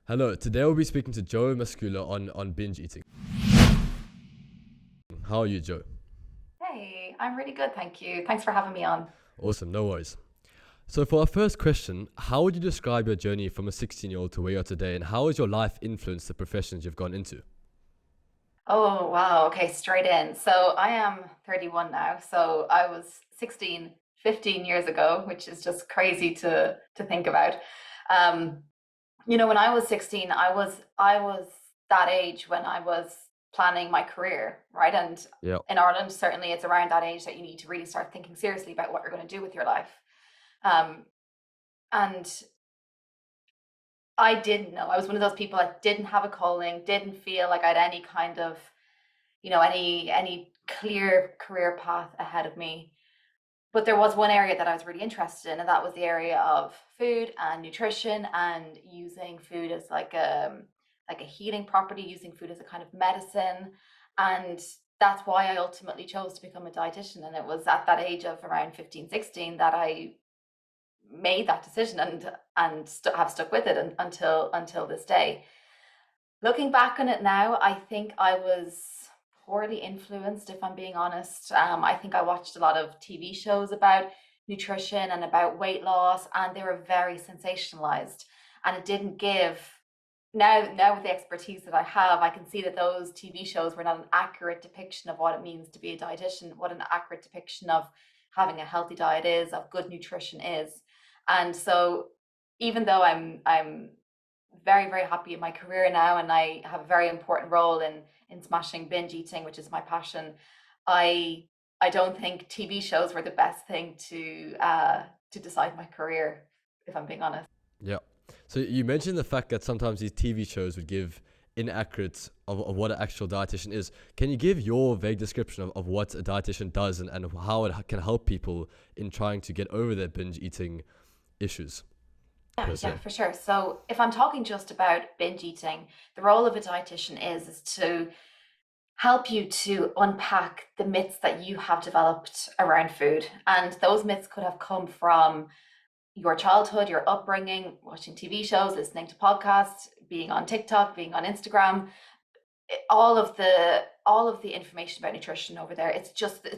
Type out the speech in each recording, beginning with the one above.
Hello, today we'll be speaking to Jo Moscalu on binge eating. How are you, Jo? Hey, I'm really good, thank you. Thanks for having me on. Awesome, no worries. So for our first question, how would you describe your journey from a 16-year-old to where you are today, and how has your life influenced the professions you've gone into? Oh, wow. Okay, straight in. So I am 31 now. So I was 16, 15 years ago, which is just crazy to think about. Um, when I was 16, I was that age when I was planning my career, right? And Yeah, in Ireland, certainly it's around that age that you need to really start thinking seriously about what you're going to do with your life. Um, and I didn't know. I was one of those people that didn't have a calling, didn't feel like I had any kind of, any clear career path ahead of me. But there was one area that I was really interested in, and that was the area of food and nutrition and using food as like a healing property, using food as a kind of medicine. And that's why I ultimately chose to become a dietitian. And it was at that age of around 15, 16 that I made that decision and have stuck with it until this day. Looking back on it now, I think I was poorly influenced, if I'm being honest. I think I watched a lot of TV shows about nutrition and about weight loss, and they were very sensationalized. And it didn't give. Now with the expertise that I have, I can see that those TV shows were not an accurate depiction of what it means to be a dietitian, what an accurate depiction of having a healthy diet is, of good nutrition is. And so, even though I'm very, very happy in my career now, and I have a very important role in smashing binge eating, which is my passion. I I don't think TV shows were the best thing to decide my career, if I'm being honest. yeah. So you mentioned the fact that sometimes these TV shows would give inaccurate of what an actual dietitian is. Can you give your vague description of what a dietitian does and how it can help people in trying to get over their binge eating issues, Yeah, per yeah, se? for sure. So if I'm talking just about binge eating, the role of a dietitian is to help you to unpack the myths that you have developed around food. And those myths could have come from your childhood, your upbringing, watching TV shows, listening to podcasts, being on TikTok, being on Instagram, all of the information about nutrition over there. It's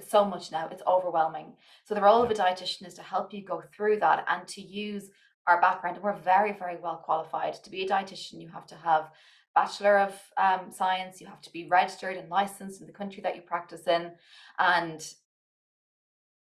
so much now. It's overwhelming. So the role of Yeah. a dietitian is to help you go through that and to use our background. And we're very, very well qualified to be a dietitian. You have to have Bachelor of Science. You have to be registered and licensed in the country that you practice in, and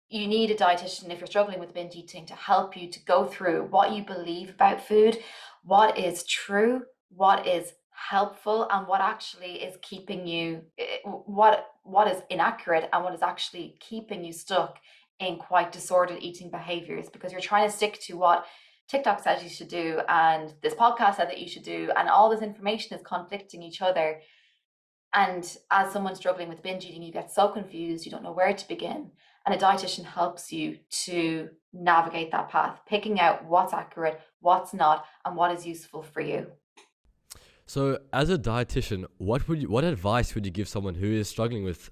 you need a dietitian if you're struggling with binge eating to help you to go through what you believe about food, what is true, what is helpful, and what actually is keeping you what is inaccurate and what is actually keeping you stuck in quite disordered eating behaviors, because you're trying to stick to what TikTok says you should do and this podcast said that you should do, and all this information is conflicting each other. And as someone struggling with binge eating, you get so confused, you don't know where to begin. And a dietitian helps you to navigate that path, picking out what's accurate, what's not, and what is useful for you. So, as a dietitian, what advice would you give someone who is struggling with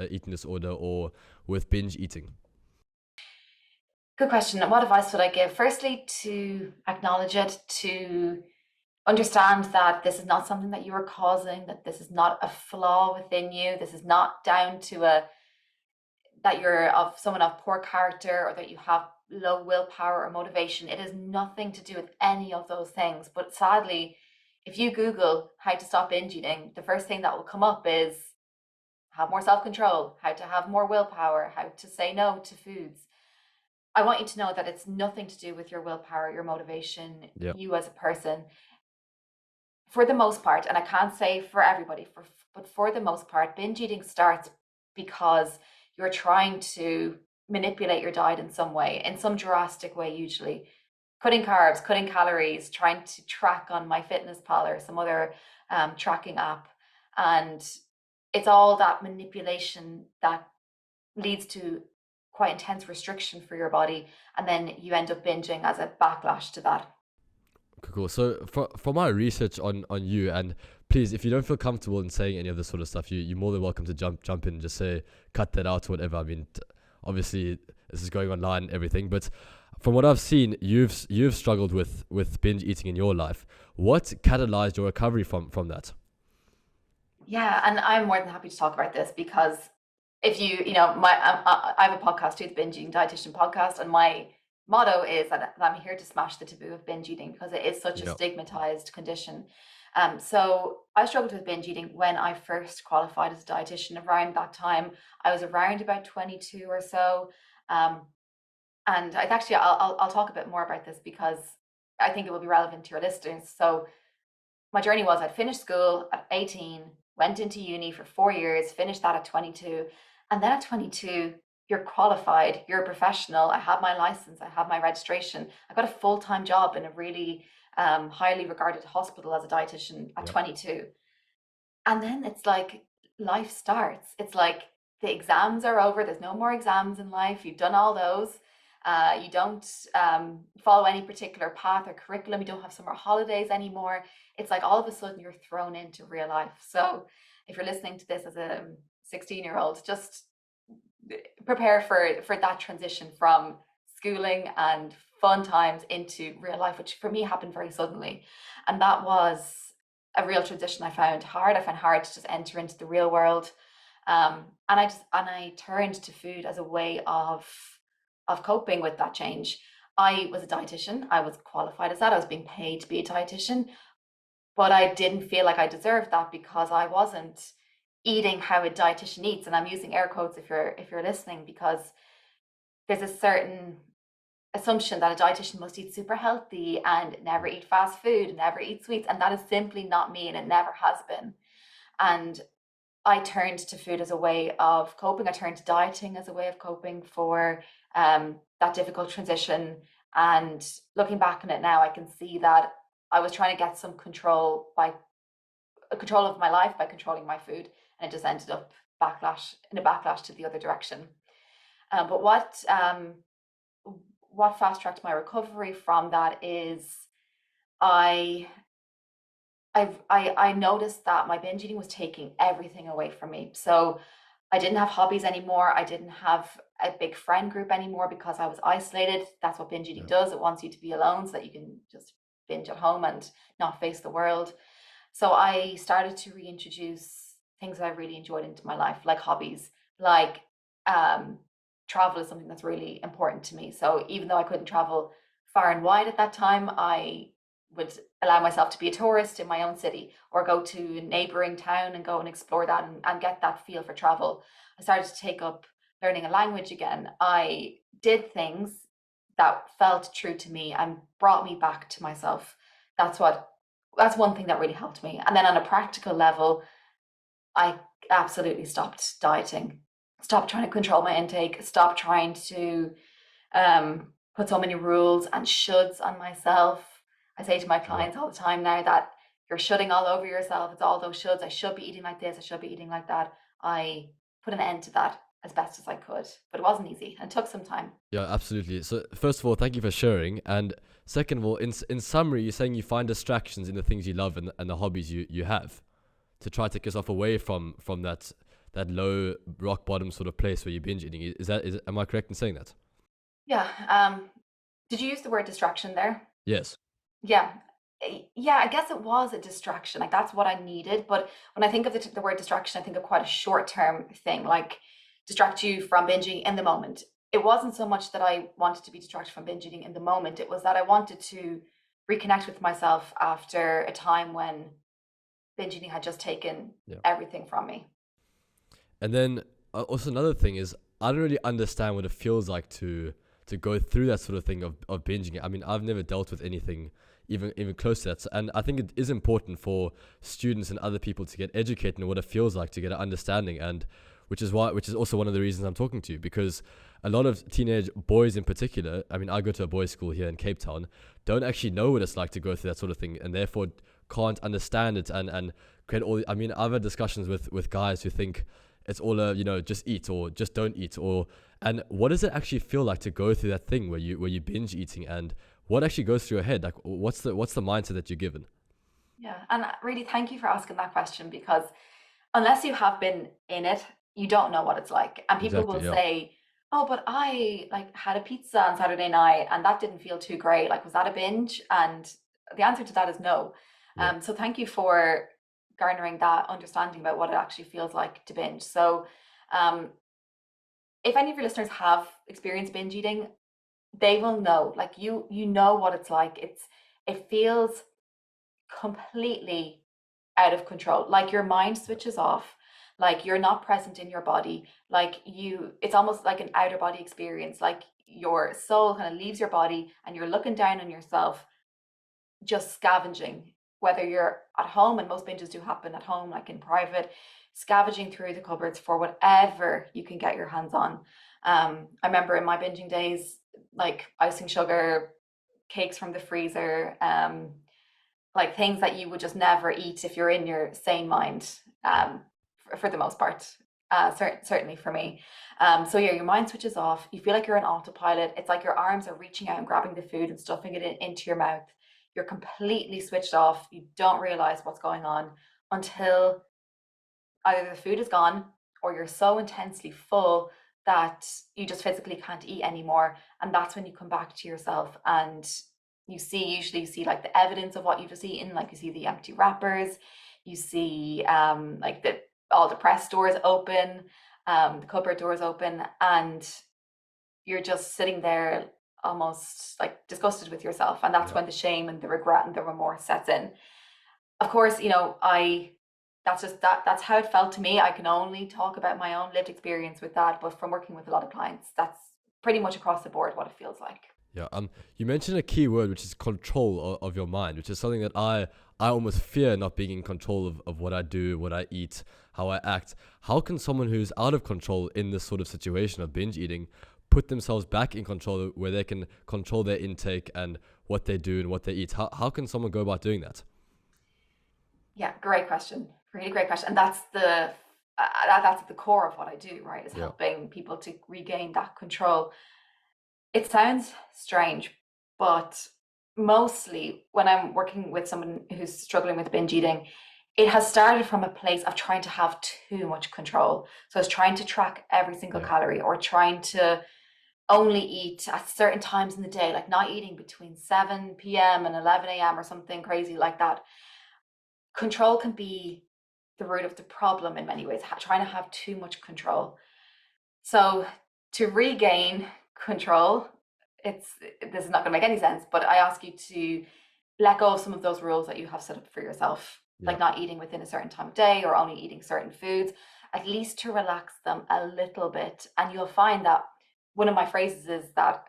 eating disorder or with binge eating? Good question. What advice would I give? Firstly, to acknowledge it, to understand that this is not something that you are causing, that this is not a flaw within you. This is not down to a that you're of someone of poor character or that you have low willpower or motivation. It has nothing to do with any of those things. But sadly, if you Google how to stop binge eating, the first thing that will come up is have more self control, how to have more willpower, how to say no to foods. I want you to know that it's nothing to do with your willpower, your motivation, Yeah. you as a person. For the most part, and I can't say for everybody, but for the most part, binge eating starts because you're trying to manipulate your diet in some way, in some drastic way, usually cutting carbs, cutting calories, trying to track on MyFitnessPal or some other tracking app. And it's all that manipulation that leads to quite intense restriction for your body. And then you end up binging as a backlash to that. Cool. So for my research on you, and please, if you don't feel comfortable in saying any of this sort of stuff, you're more than welcome to jump in and just say cut that out or whatever. I mean, obviously this is going online and everything, but from what I've seen, you've struggled with binge eating in your life. What catalyzed your recovery from that? Yeah, and I'm more than happy to talk about this because if you know, I have a podcast too, the Binge Eating Dietitian podcast, and my motto is that I'm here to smash the taboo of binge eating because it is such a Yeah. stigmatized condition. So I struggled with binge eating when I first qualified as a dietitian. Around that time, I was around about 22 or so. Um, and I actually, I'll talk a bit more about this because I think it will be relevant to your listeners. So my journey was I'd finished school at 18, went into uni for 4 years, finished that at 22. And then at 22, you're qualified, you're a professional. I have my license, I have my registration. I got a full-time job in a really highly regarded hospital as a dietitian at Yeah. 22. And then it's like life starts. It's like the exams are over. There's no more exams in life. You've done all those. You don't follow any particular path or curriculum. You don't have summer holidays anymore. It's like all of a sudden you're thrown into real life. So if you're listening to this as a 16-year-old, just prepare for that transition from schooling and fun times into real life, which for me happened very suddenly. And that was a real transition I found hard. I found hard to just enter into the real world. And I turned to food as a way of coping with that change. I was a dietitian. I was qualified as that. I was being paid to be a dietitian, but I didn't feel like I deserved that because I wasn't eating how a dietitian eats. And I'm using air quotes if you're listening, because there's a certain assumption that a dietitian must eat super healthy and never eat fast food and never eat sweets. And that is simply not me, and it never has been. And I turned to food as a way of coping. I turned to dieting as a way of coping for that difficult transition. And looking back on it now, I can see that I was trying to get some control of my life by controlling my food, and it just ended up in a backlash to the other direction. But what fast tracked my recovery from that is I I noticed that my binge eating was taking everything away from me. So I didn't have hobbies anymore. I didn't have a big friend group anymore because I was isolated. That's what binge eating Yeah. does. It wants you to be alone so that you can just binge at home and not face the world. So I started to reintroduce things that I really enjoyed into my life, like hobbies, like um, travel is something that's really important to me. So even though I couldn't travel far and wide at that time, I would allow myself to be a tourist in my own city or go to a neighboring town and go and explore that and get that feel for travel. I started to take up learning a language again. I did things that felt true to me and brought me back to myself. That's what that's one thing that really helped me. And then on a practical level, I absolutely stopped dieting, stopped trying to control my intake, stopped trying to put so many rules and shoulds on myself. I say to my Yeah. clients all the time now that you're shoulding all over yourself. It's all those shoulds. I should be eating like this. I should be eating like that. I put an end to that as best as I could, but it wasn't easy and it took some time. Yeah, absolutely. So first of all, thank you for sharing. And second of all, in summary, you're saying you find distractions in the things you love and the hobbies you have to try to take yourself away from that low rock bottom sort of place where you're binge eating. Am I correct in saying that? Yeah. Did you use the word distraction there? Yes. Yeah. Yeah, I guess it was a distraction. Like that's what I needed. But when I think of the word distraction, I think of quite a short term thing, like distract you from binging in the moment. It wasn't so much that I wanted to be distracted from binge eating in the moment. It was that I wanted to reconnect with myself after a time when binge eating had just taken Yeah. everything from me. And then also another thing is I don't really understand what it feels like to go through that sort of thing of binging. I mean, I've never dealt with anything even close to that. And I think it is important for students and other people to get educated on what it feels like to get an understanding, and which is also one of the reasons I'm talking to you, because a lot of teenage boys in particular, I mean, I go to a boys' school here in Cape Town, don't actually know what it's like to go through that sort of thing, and therefore can't understand it and create all. I mean, I've had discussions with guys who think it's all just eat or just don't eat, and what does it actually feel like to go through that thing where you binge eating, and what actually goes through your head? Like, what's the mindset that you're given? Yeah. And really, thank you for asking that question because unless you have been in it, you don't know what it's like. And people Exactly. will Yeah. say, oh, but I like had a pizza on Saturday night and that didn't feel too great. Like, was that a binge? And the answer to that is no. Yeah. So thank you for garnering that understanding about what it actually feels like to binge. So, um, if any of your listeners have experienced binge eating, they will know. Like, you know what it's like. It feels completely out of control. Like your mind Yeah. switches off, like you're not present in your body, like it's almost like an outer body experience, like your soul kind of leaves your body and you're looking down on yourself, just scavenging, whether you're at home, and most binges do happen at home, like in private, scavenging through the cupboards for whatever you can get your hands on. I remember in my binging days, like icing sugar, cakes from the freezer, like things that you would just never eat if you're in your sane mind, Yeah. for the most part. Certainly for me. So yeah, your mind switches off. You feel like you're on autopilot. It's like your arms are reaching out and grabbing the food and stuffing it into your mouth. You're completely switched off. You don't realize what's going on until either the food is gone or you're so intensely full that you just physically can't eat anymore. And that's when you come back to yourself and usually you see like the evidence of what you've just eaten, like you see the empty wrappers, you see like all the press doors open, the cupboard doors open, and you're just sitting there almost like disgusted with yourself. And that's Yeah. when the shame and the regret and the remorse sets in. Of course, that's just that's how it felt to me. I can only talk about my own lived experience with that, but from working with a lot of clients, that's pretty much across the board what it feels like. Yeah. You mentioned a key word, which is control of your mind, which is something that I almost fear, not being in control of what I do, what I eat, how I act. How can someone who's out of control in this sort of situation of binge eating put themselves back in control, where they can control their intake and what they do and what they eat? How can someone go about doing that? Yeah, great question. Really great question. And that's at the core of what I do, right? Is Yeah. helping people to regain that control. It sounds strange, but mostly when I'm working with someone who's struggling with binge eating, it has started from a place of trying to have too much control. So it's trying to track every single Yeah. calorie or trying to only eat at certain times in the day, like not eating between 7 p.m. and 11 a.m. or something crazy like that. Control can be the root of the problem in many ways, trying to have too much control. So to regain control, this is not going to make any sense, but I ask you to let go of some of those rules that you have set up for yourself, Yeah. like not eating within a certain time of day or only eating certain foods, at least to relax them a little bit. And you'll find that one of my phrases is that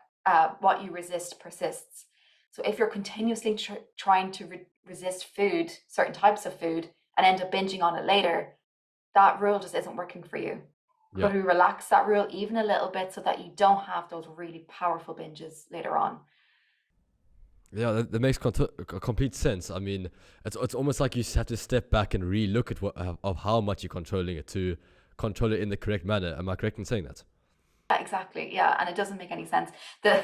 what you resist persists. So if you're continuously trying to resist food, certain types of food, and end up binging on it later, that rule just isn't working for you. Yeah. Could we relax that rule even a little bit so that you don't have those really powerful binges later on? Yeah, that makes complete sense. I mean, it's almost like you have to step back and re-look at of how much you're controlling it to control it in the correct manner. Am I correct in saying that? Yeah, exactly. Yeah, and it doesn't make any sense. The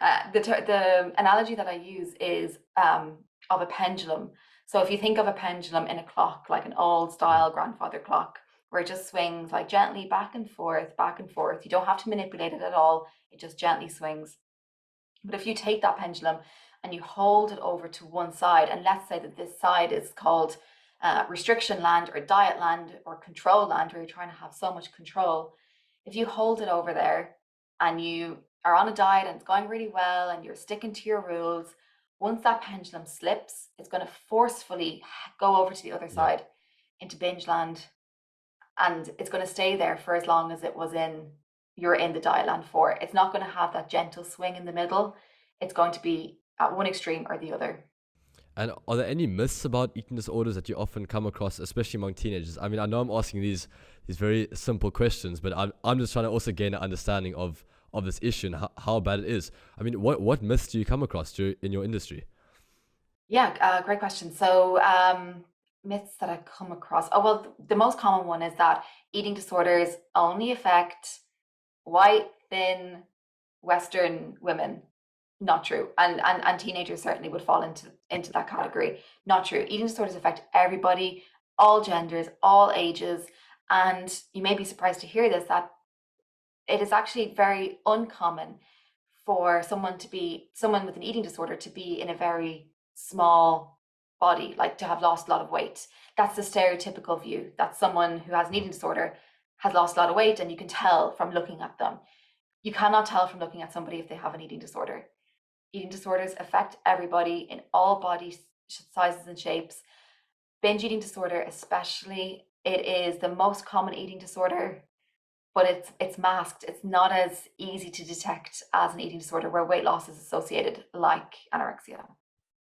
the analogy that I use is of a pendulum. So if you think of a pendulum in a clock, like an old Yeah. style grandfather clock, where it just swings like gently back and forth, back and forth. You don't have to manipulate it at all. It just gently swings. But if you take that pendulum and you hold it over to one side, and let's say that this side is called restriction land or diet land or control land, where you're trying to have so much control, if you hold it over there and you are on a diet and it's going really well and you're sticking to your rules, once that pendulum slips, it's going to forcefully go over to the other Yeah. side into binge land, and it's going to stay there for as long as you're in the diet land for. It's not going to have that gentle swing in the middle. It's going to be at one extreme or the other. And are there any myths about eating disorders that you often come across, especially among teenagers? I mean, I know I'm asking these very simple questions, but I'm just trying to also gain an understanding of this issue and how bad it is. I mean, what myths do you come across in your industry? Yeah, great question. So, myths that I come across. Oh, well, the most common one is that eating disorders only affect white, thin, Western women. Not true. And teenagers certainly would fall into that category. Not true. Eating disorders affect everybody, all genders, all ages. And you may be surprised to hear this, that it is actually very uncommon for someone with an eating disorder to be in a very small body, like to have lost a lot of weight. That's the stereotypical view, that someone who has an eating disorder has lost a lot of weight, and you can tell from looking at them. You cannot tell from looking at somebody if they have an eating disorder. Eating disorders affect everybody in all body sizes and shapes. Binge eating disorder especially, it is the most common eating disorder, but it's masked. It's not as easy to detect as an eating disorder where weight loss is associated, like anorexia.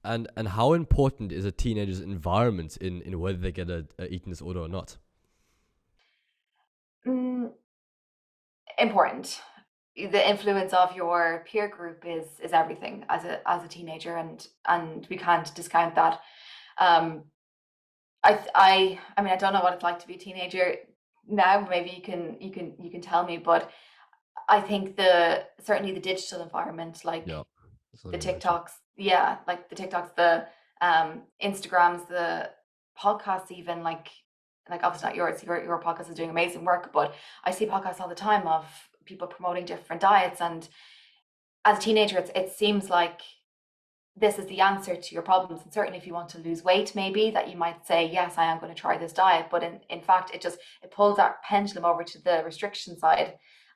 And how important is a teenager's environment in whether they get a eating disorder or not? Important. The influence of your peer group is everything as a teenager, and we can't discount that. I mean, I don't know what it's like to be a teenager now. Maybe you can tell me, but I think certainly the digital environment, like Yeah. the TikToks, like the TikToks, the Instagrams, the podcasts, even like obviously not yours. Your podcast is doing amazing work, but I see podcasts all the time of people promoting different diets, and as a teenager, it seems like this is the answer to your problems. And certainly if you want to lose weight, maybe that you might say, yes, I am going to try this diet. But in fact, it pulls that pendulum over to the restriction side.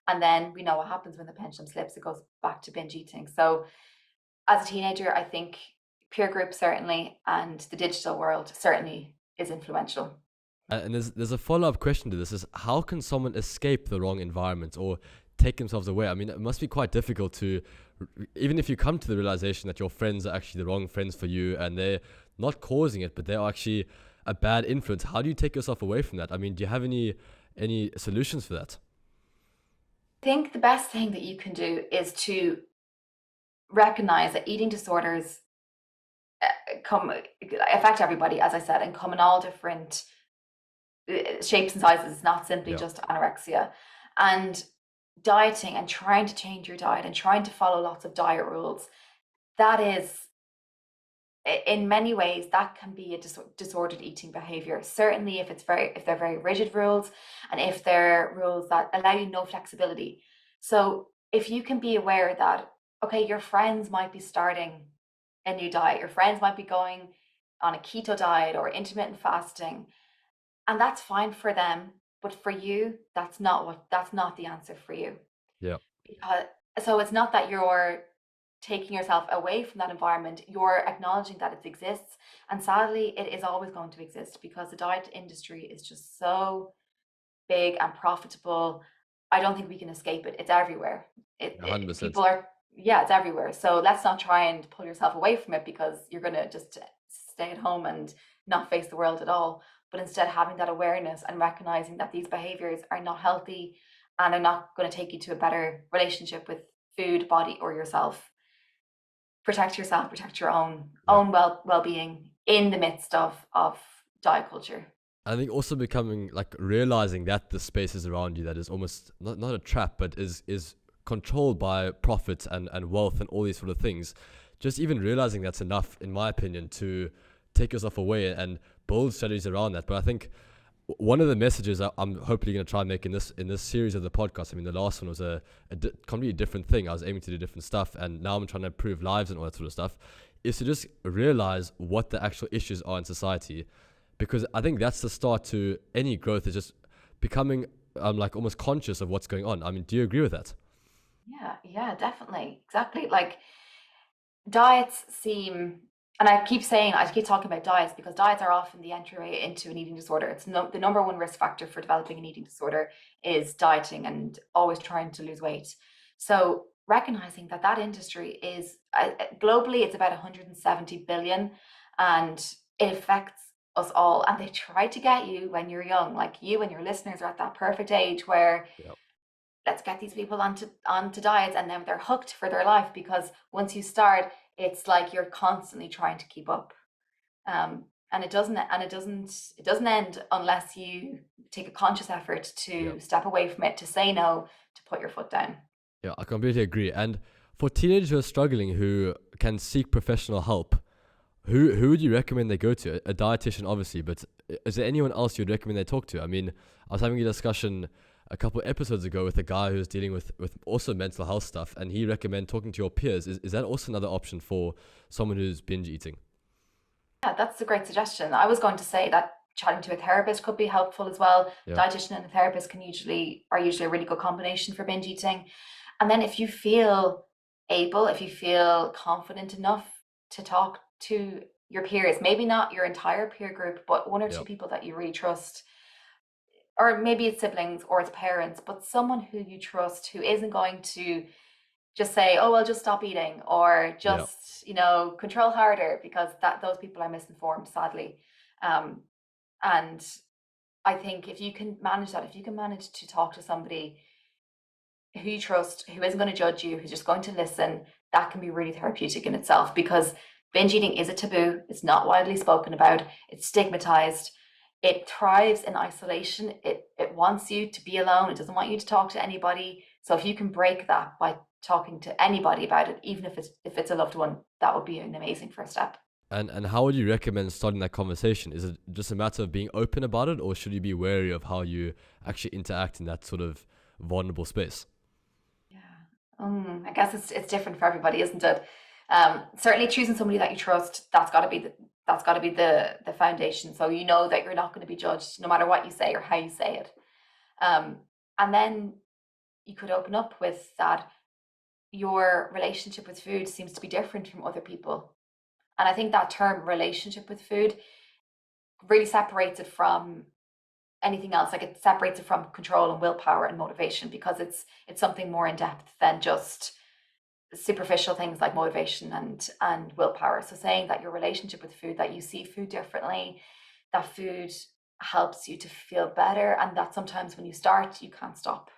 And then we know what happens when the pendulum slips, it goes back to binge eating. So as a teenager, I think peer group certainly, and the digital world certainly is influential. And there's a follow-up question to this, is how can someone escape the wrong environment or take themselves away? I mean, it must be quite difficult to, even if you come to the realization that your friends are actually the wrong friends for you and they're not causing it, but they're actually a bad influence. How do you take yourself away from that? I mean, do you have any solutions for that? I think the best thing that you can do is to recognize that eating disorders affect everybody, as I said, and come in all different shapes and sizes. It's not simply just anorexia. And dieting and trying to change your diet and trying to follow lots of diet rules, that is, in many ways, that can be a disordered eating behavior. Certainly if they're very rigid rules, and if they're rules that allow you no flexibility. So if you can be aware that, okay, your friends might be starting a new diet, your friends might be going on a keto diet or intermittent fasting, and that's fine for them, but for you, that's not the answer for you. Yeah. So it's not that you're taking yourself away from that environment, you're acknowledging that it exists. And sadly, it is always going to exist because the diet industry is just so big and profitable. I don't think we can escape it. It's everywhere. 100%. It's everywhere. So let's not try and pull yourself away from it because you're going to just stay at home and not face the world at all. But instead having that awareness and recognizing that these behaviors are not healthy and are not going to take you to a better relationship with food, body, or yourself. Protect yourself, protect your own well-being in the midst of diet culture. I think also becoming, like, realizing that the spaces around you that is almost not a trap, but is controlled by profit and wealth and all these sort of things. Just even realizing that's enough, in my opinion, to take yourself away and build strategies around that. But I think one of the messages I'm hopefully going to try and make in this series of the podcast, I mean, the last one was a completely different thing. I was aiming to do different stuff, and now I'm trying to improve lives and all that sort of stuff, is to just realize what the actual issues are in society. Because I think that's the start to any growth, is just becoming like almost conscious of what's going on. I mean, do you agree with that? Yeah, definitely. Exactly. Like, diets seem, and I keep talking about diets because diets are often the entryway into an eating disorder. It's the number one risk factor for developing an eating disorder is dieting and always trying to lose weight. So recognizing that industry is globally, it's about 170 billion, and it affects us all. And they try to get you when you're young, like you and your listeners are at that perfect age where let's get these people onto diets, and then they're hooked for their life, because once you start, it's like you're constantly trying to keep up, and it doesn't end unless you take a conscious effort to step away from it, to say no, to put your foot down. Yeah, I completely agree. And for teenagers who are struggling, who can seek professional help, who would you recommend they go to? A dietitian, obviously, but is there anyone else you'd recommend they talk to? I mean, I was having a discussion a couple episodes ago with a guy who's dealing with also mental health stuff, and he recommended talking to your peers. Is that also another option for someone who's binge eating? Yeah, that's a great suggestion. I was going to say that chatting to a therapist could be helpful as well. Yeah, Dietitian and a therapist are usually a really good combination for binge eating. And then if you feel able, if you feel confident enough to talk to your peers, maybe not your entire peer group, but one or yeah, two people that you really trust, or maybe it's siblings or it's parents, but someone who you trust who isn't going to just say, "Oh, well, just stop eating," or yeah. just, control harder, because that those people are misinformed, sadly. Um, and I think if you can manage that, if you can manage to talk to somebody who you trust, who isn't going to judge you, who's just going to listen, that can be really therapeutic in itself, because binge eating is a taboo. It's not widely spoken about. It's stigmatized. It thrives in isolation. It wants you to be alone. It doesn't want you to talk to anybody. So if you can break that by talking to anybody about it, even if it's a loved one, that would be an amazing first step. And how would you recommend starting that conversation? Is it just a matter of being open about it, or should you be wary of how you actually interact in that sort of vulnerable space? Yeah. I guess it's different for everybody, isn't it? Certainly choosing somebody that you trust, that's got to be the foundation. So you know that you're not going to be judged no matter what you say or how you say it. Um, and then you could open up with that your relationship with food seems to be different from other people. And I think that term relationship with food really separates it from anything else. Like, it separates it from control and willpower and motivation, because it's something more in depth than just superficial things like motivation and willpower. So saying that your relationship with food, that you see food differently, that food helps you to feel better, and that sometimes when you start, you can't stop.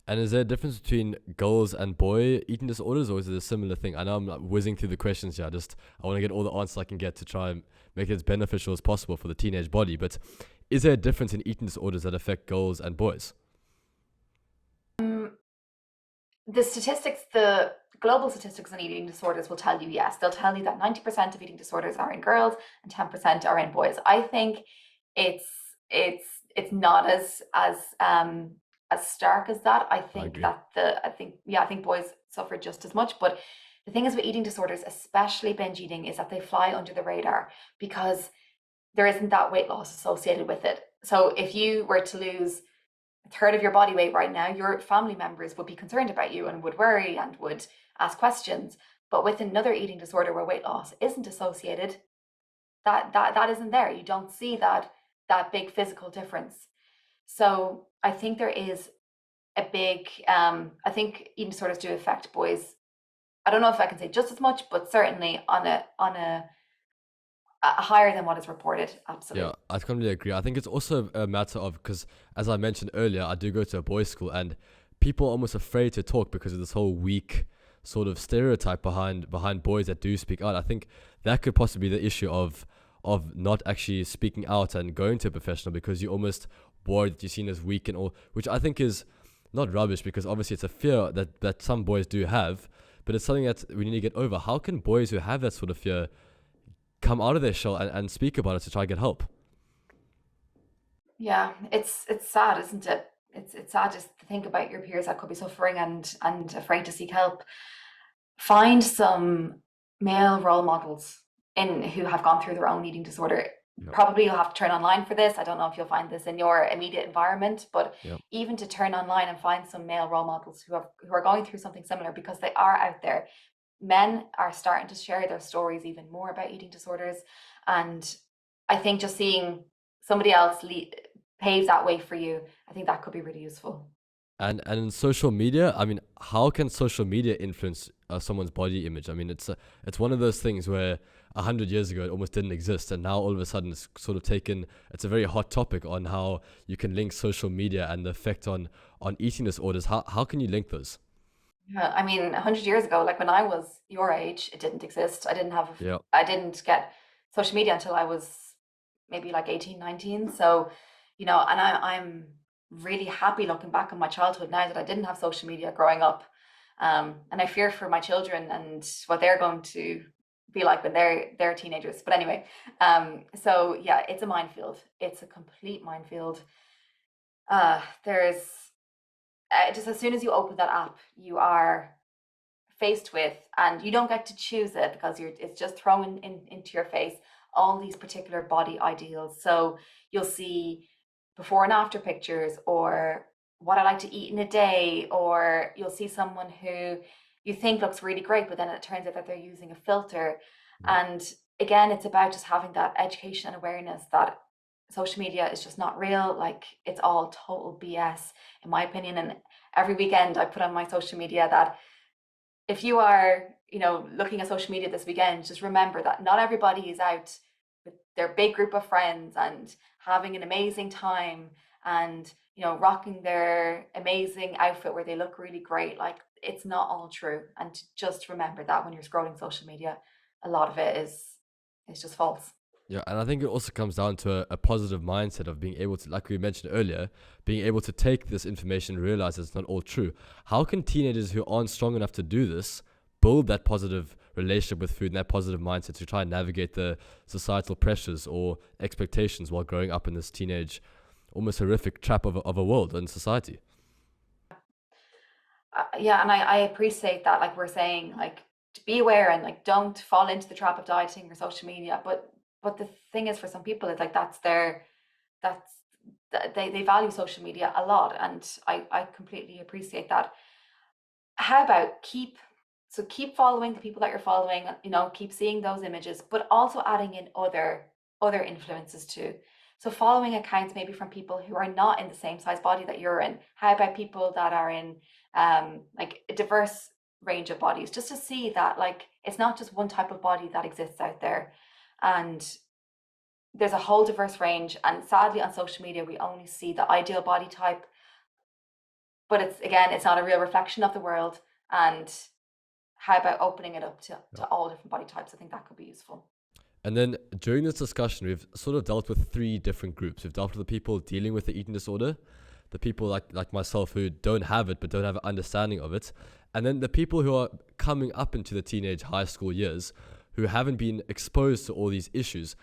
And is there a difference between girls and boy eating disorders, or is it a similar thing? I know I'm like whizzing through the questions here. I want to get all the answers I can get to try and make it as beneficial as possible for the teenage body. But is there a difference in eating disorders that affect girls and boys? Um, the global statistics on eating disorders will tell you, yes, they'll tell you that 90% of eating disorders are in girls and 10% are in boys. I think it's it's it's not as stark as that. I I think agree. that the I think boys suffer just as much. But the thing is with eating disorders, especially binge eating, is that they fly under the radar, because there isn't that weight loss associated with it. So if you were to lose a third of your body weight right now, your family members would be concerned about you and would worry and would ask questions. But with another eating disorder where weight loss isn't associated, that isn't there. You don't see that big physical difference. So I think there is a big I think eating disorders do affect boys. I don't know if I can say just as much, but certainly on a higher than what is reported. Yeah, Absolutely. I completely agree. I think it's also a matter of, because as I mentioned earlier, I do go to a boys' school, and people are almost afraid to talk because of this whole weak sort of stereotype behind boys that do speak out. I think that could possibly be the issue of not actually speaking out and going to a professional, because you're almost worried that you're seen as weak and all, which I think is not rubbish, because obviously it's a fear that some boys do have, but it's something that we need to get over. How can boys who have that sort of fear come out of their shell and speak about it to try and get help? Yeah, it's sad, isn't it? It's sad just to think about your peers that could be suffering and afraid to seek help. Find some male role models in who have gone through their own eating disorder. Yep, Probably you'll have to turn online for this. I don't know if you'll find this in your immediate environment, but yep. even to turn online and find some male role models who are going through something similar, because they are out there. Men are starting to share their stories even more about eating disorders, and I think just seeing somebody else pave that way for you, I think that could be really useful. And in social media, I mean, how can social media influence someone's body image? I mean, it's one of those things where 100 years ago it almost didn't exist, and now all of a sudden it's sort of taken. It's a very hot topic on how you can link social media and the effect on eating disorders. How can you link those? Yeah, I mean, 100 years ago, like when I was your age, it didn't exist. Yeah, I didn't get social media until I was maybe like 18, 19. So, and I'm really happy looking back on my childhood now that I didn't have social media growing up. And I fear for my children and what they're going to be like when they're teenagers. But anyway, so yeah, it's a minefield. It's a complete minefield. There's just as soon as you open that app, you are faced with, and you don't get to choose it because it's just thrown into your face, all these particular body ideals. So you'll see before and after pictures, or what I like to eat in a day, or you'll see someone who you think looks really great, but then it turns out that they're using a filter. Yeah. And again, it's about just having that education and awareness that social media is just not real. Like, it's all total BS, in my opinion. And every weekend I put on my social media that if you are, looking at social media this weekend, just remember that not everybody is out with their big group of friends and having an amazing time and, rocking their amazing outfit where they look really great. Like, it's not all true. And to just remember that when you're scrolling social media, a lot of it is just false. Yeah, and I think it also comes down to a positive mindset of being able to, like we mentioned earlier, being able to take this information and realize it's not all true. How can teenagers who aren't strong enough to do this build that positive relationship with food and that positive mindset to try and navigate the societal pressures or expectations while growing up in this teenage, almost horrific trap of a world and society? Yeah, and I appreciate that. Like we're saying, like, to be aware and like don't fall into the trap of dieting or social media. But the thing is, for some people, it's like that's they value social media a lot, and I completely appreciate that. How about keep following the people that you're following, keep seeing those images, but also adding in other influences too. So following accounts maybe from people who are not in the same size body that you're in. How about people that are in like a diverse range of bodies, just to see that like it's not just one type of body that exists out there. And there's a whole diverse range, and sadly on social media we only see the ideal body type, but it's not a real reflection of the world. And how about opening it up to all different body types? I think that could be useful. And then during this discussion, we've sort of dealt with three different groups. We've dealt with the people dealing with the eating disorder, the people like myself who don't have it but don't have an understanding of it, and then the people who are coming up into the teenage high school years who haven't been exposed to all these issues.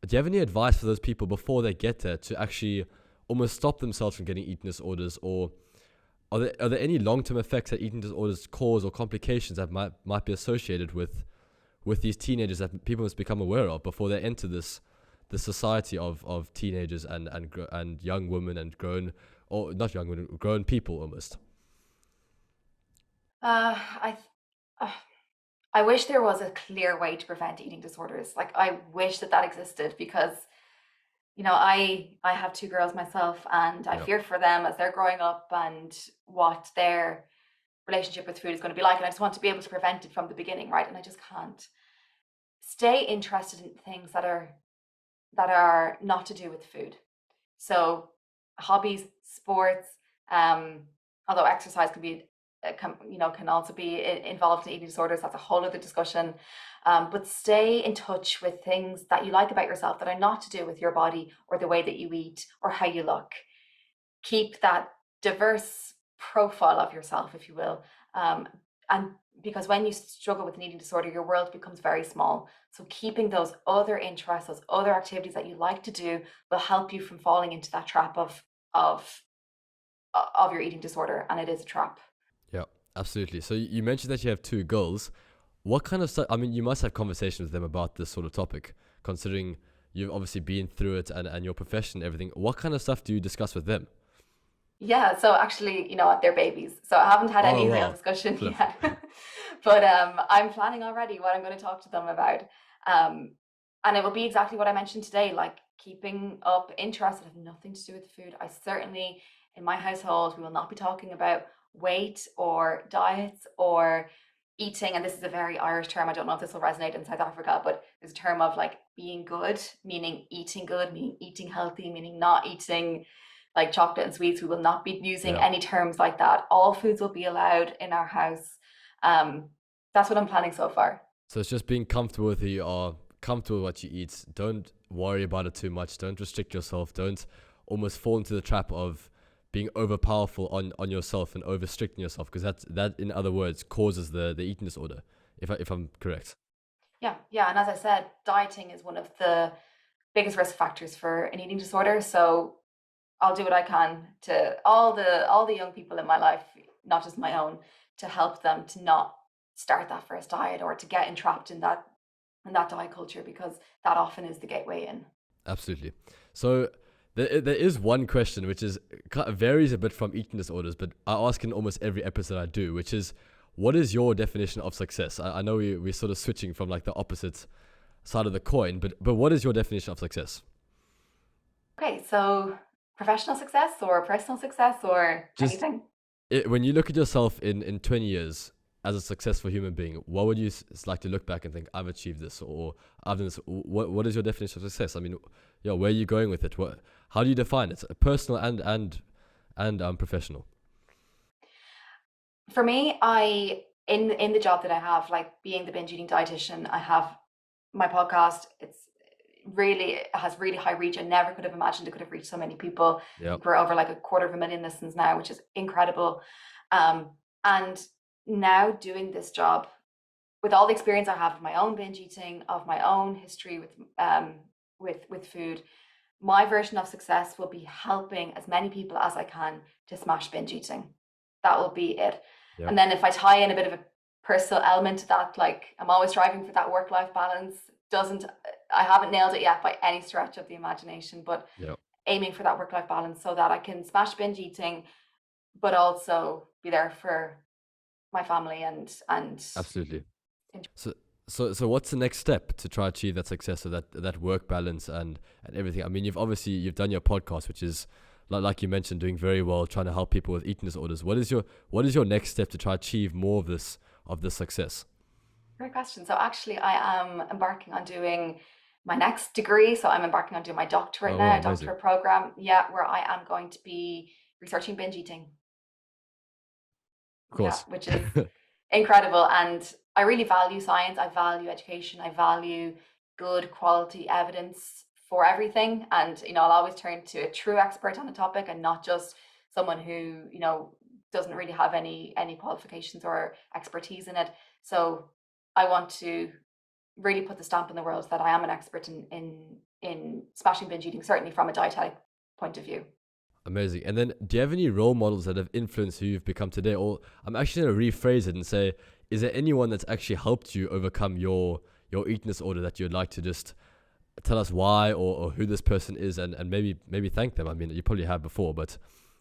Do you have any advice for those people before they get there to actually almost stop themselves from getting eating disorders, or are there any long-term effects that eating disorders cause or complications that might be associated with these teenagers that people must become aware of before they enter the society of teenagers and young women and grown, or not young women, grown people almost? I uh, I wish there was a clear way to prevent eating disorders. Like, I wish that existed, because I have two girls myself, and I Yeah. fear for them as they're growing up and what their relationship with food is going to be like. And I just want to be able to prevent it from the beginning, right? And I just can't. Stay interested in things that are not to do with food. So hobbies, sports, um, although exercise can be, can also be involved in eating disorders. That's a whole other discussion. But stay in touch with things that you like about yourself that are not to do with your body or the way that you eat or how you look. Keep that diverse profile of yourself, if you will. And because when you struggle with an eating disorder, your world becomes very small. So keeping those other interests, those other activities that you like to do, will help you from falling into that trap of of your eating disorder, and it is a trap. Yeah, absolutely. So you mentioned that you have two girls. What kind of stuff? I mean, you must have conversations with them about this sort of topic, considering you've obviously been through it and your profession and everything. What kind of stuff do you discuss with them? Yeah, so actually, they're babies. So I haven't had Oh any real wow, discussion flip. yet. But I'm planning already what I'm going to talk to them about. Um, and it will be exactly what I mentioned today, like keeping up interest that have nothing to do with food. I certainly, in my household, we will not be talking about weight or diets or eating. And this is a very Irish term. I don't know if this will resonate in South Africa, but there's a term of like being good, meaning eating healthy, meaning not eating like chocolate and sweets. We will not be using Yeah. any terms like that. All foods will be allowed in our house. Um, that's what I'm planning so far. So it's just being comfortable with who you are, comfortable with what you eat. Don't worry about it too much. Don't restrict yourself. Don't almost fall into the trap of being over powerful on yourself and over restricting yourself, because that in other words causes the eating disorder. If I'm correct. Yeah, yeah. And as I said, dieting is one of the biggest risk factors for an eating disorder. So I'll do what I can to all the young people in my life, not just my own, to help them to not start that first diet or to get entrapped in that diet culture, because that often is the gateway in. Absolutely. So there is one question which is varies a bit from eating disorders, but I ask in almost every episode I do, which is, what is your definition of success? I know we're sort of switching from like the opposite side of the coin, but what is your definition of success? Okay, so professional success or personal success or Just anything? when you look at yourself in 20 years as a successful human being, what would you like to look back and think, I've achieved this, or I've done this? What is your definition of success? I mean, yeah, where are you going with it? How do you define it? Personal and professional. For me, in the job that I have, like being the binge eating dietitian, I have my podcast. It has really high reach. I never could have imagined it could have reached so many people. Yeah, We're over like 250,000 listens now, which is incredible. And now doing this job with all the experience I have of my own binge eating, of my own history with food, my version of success will be helping as many people as I can to smash binge eating. That will be it. yeah, And then if I tie in a bit of a personal element to that, like I'm always striving for that work-life balance. I haven't nailed it yet by any stretch of the imagination, but yeah. aiming for that work-life balance so that I can smash binge eating, but also be there for my family and Absolutely. enjoy. So what's the next step to try achieve that success, or that work balance and everything? I mean, you've done your podcast, which is like you mentioned, doing very well, trying to help people with eating disorders. What is your next step to try achieve more of this success? Great question. So actually, I am embarking on doing my next degree. So I'm embarking on doing my doctorate Oh, now, wow, a amazing. doctorate program. Yeah, where I am going to be researching binge eating. Of Yeah, course. which is incredible. And I really value science. I value education. I value good quality evidence for everything. And, I'll always turn to a true expert on a topic and not just someone who, doesn't really have any qualifications or expertise in it. So I want to really put the stamp in the world that I am an expert in smashing binge eating, certainly from a dietetic point of view. Amazing. And then, do you have any role models that have influenced who you've become today? Or I'm actually going to rephrase it and say, is there anyone that's actually helped you overcome your eating disorder that you'd like to just tell us why, or who this person is, and maybe thank them? I mean, you probably have before, but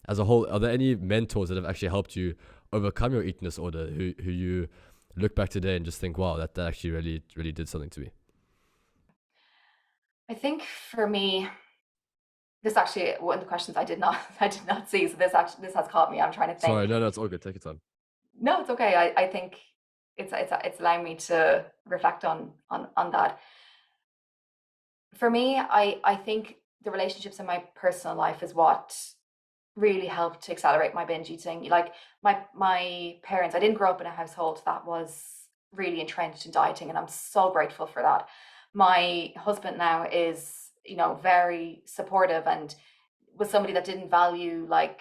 as a whole, are there any mentors that have actually helped you overcome your eating disorder who you look back today and just think, wow, that actually really did something to me? I think for me, this actually one of the questions I did not I did not see. So this has caught me. I'm trying to think. Sorry, no, it's all good. Take your time. No, it's okay. I think it's allowing me to reflect on that. For me, I think the relationships in my personal life is what really helped to accelerate my binge eating. Like my parents, I didn't grow up in a household that was really entrenched in dieting, and I'm so grateful for that. My husband now is, very supportive and was somebody that didn't value like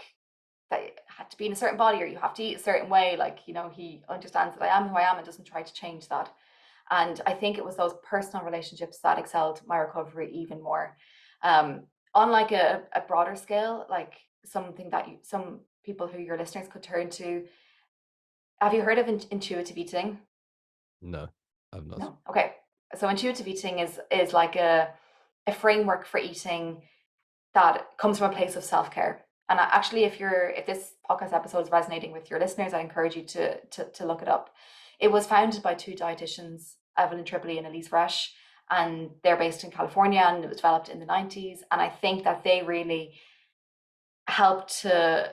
that it had to be in a certain body or you have to eat a certain way. Like, he understands that I am who I am and doesn't try to change that. And I think it was those personal relationships that excelled my recovery even more. On like a broader scale, like something that some people who your listeners could turn to. Have you heard of intuitive eating? No, I've not. No. Okay. So intuitive eating is like a framework for eating that comes from a place of self-care. And actually, if this podcast episode is resonating with your listeners, I encourage you to look it up. It was founded by two dietitians, Evelyn Tripoli and Elise Fresh, and they're based in California, and it was developed in the 90s. And I think that they really helped to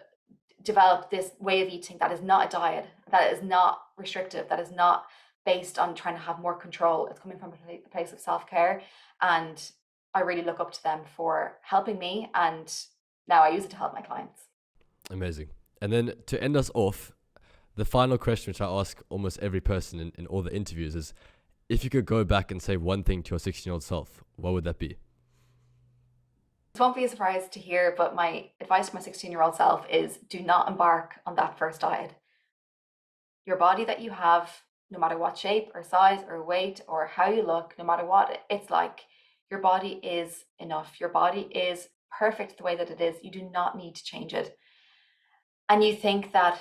develop this way of eating that is not a diet, that is not restrictive, that is not based on trying to have more control. It's coming from a place of self-care. And I really look up to them for helping me, and now I use it to help my clients. Amazing. And then to end us off, the final question, which I ask almost every person in all the interviews, is if you could go back and say one thing to your 16-year-old self, what would that be? It won't be a surprise to hear, but my advice to my 16-year-old self is do not embark on that first diet. Your body that you have, no matter what shape or size or weight or how you look, no matter what it's like, your body is enough. Your body is perfect the way that it is. You do not need to change it. And you think that,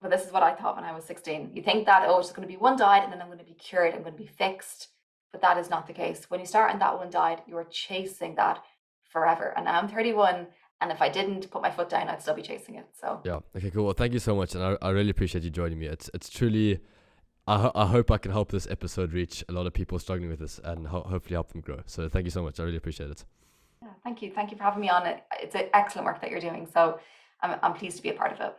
well, this is what I thought when I was 16. You think that, oh, it's just going to be one diet and then I'm going to be cured, I'm going to be fixed. But that is not the case. When you start on that one diet, you are chasing that forever. And now I'm 31, and if I didn't put my foot down, I'd still be chasing it. So yeah, okay, cool. Well, thank you so much, and I really appreciate you joining me. It's truly, I hope I can help this episode reach a lot of people struggling with this, and hopefully help them grow. So thank you so much. I really appreciate it. yeah, thank you for having me on. It's excellent work that you're doing. So I'm pleased to be a part of it.